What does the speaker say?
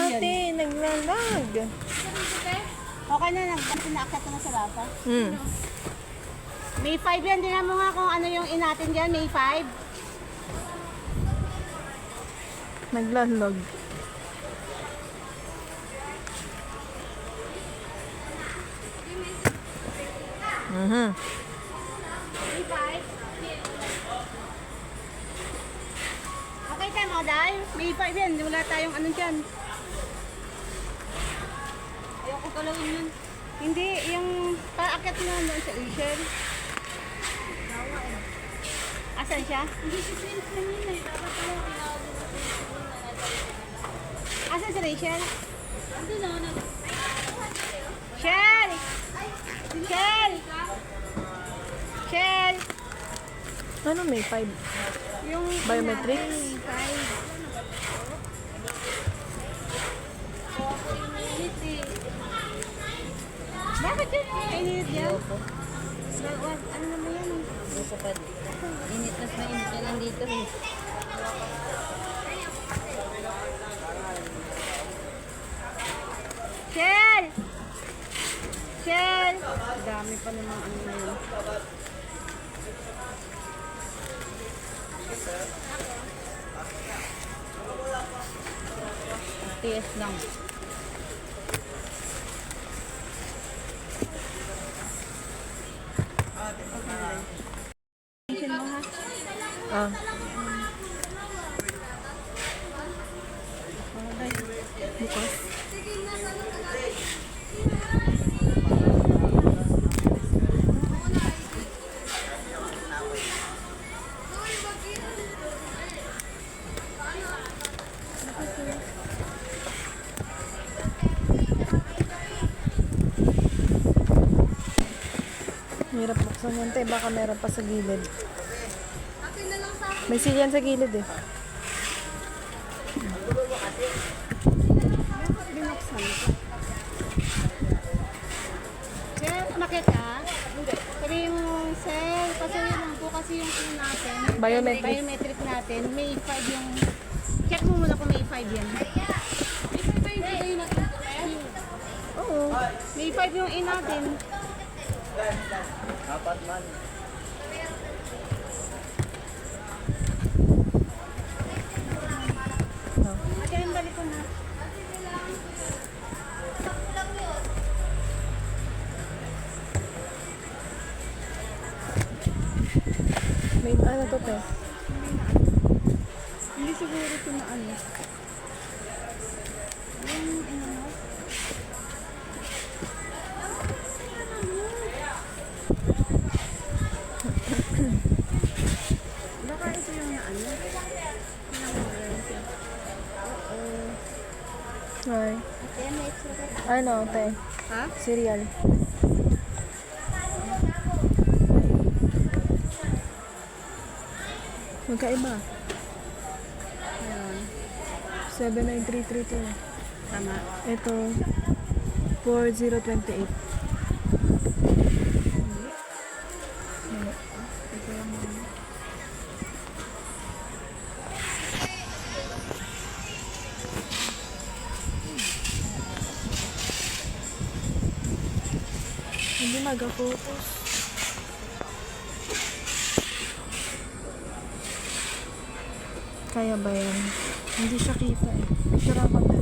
ate, naglalag. Okay na, pinaakyat ko na sa bata. Hmm. May 5 yan. Tingnan mo nga kung ano yung inatin dyan. May 5. Naglalag. Mhm. May 5. Okay tayo mga dahil. May 5 yan. Wala tayong ano dyan. Ayoko galawin yun. Hindi, yung paakyat mo doon sa Asian. Asan siya? Hindi si Prince kanina eh. Dapat ako kinawag mo si Prince kanina. Asan si Rachel? Ando na. Shell! Shell! Shell! Ano may 5? Yung Biometrics? Bakit yun? Init yan? Ano naman yan? Masapad. Init, mas mainit na nandito. Shell! Shell! Dami pa naman ano na yun. TS lang. Ah. Bukas. Hirap buksan yan, te. Baka meron pa sa gilid. May silyan sa gilid eh. Binuksan ko. Shell, umakit ka? Sabihin mo, Shell, pasabihin mo po kasi yung ano natin. Biometric. Biometric natin. May 5 yung... Check mo muna kung may 5 yan. May 5 ba yung bigay natin? Oo. May 5 yung in natin. Apat man. Ate, yung balik ko na. May ano to, te? Hindi siguro ito na ano. Yung ano. Baka ito yung na ano. Ay. Ano, te? Ha? Cereal. Magkaiba. Ayun. 79332. Tama. Ito, 4028. Hindi mag-focus. Kaya ba yan? Hindi siya kita eh. Picture ako.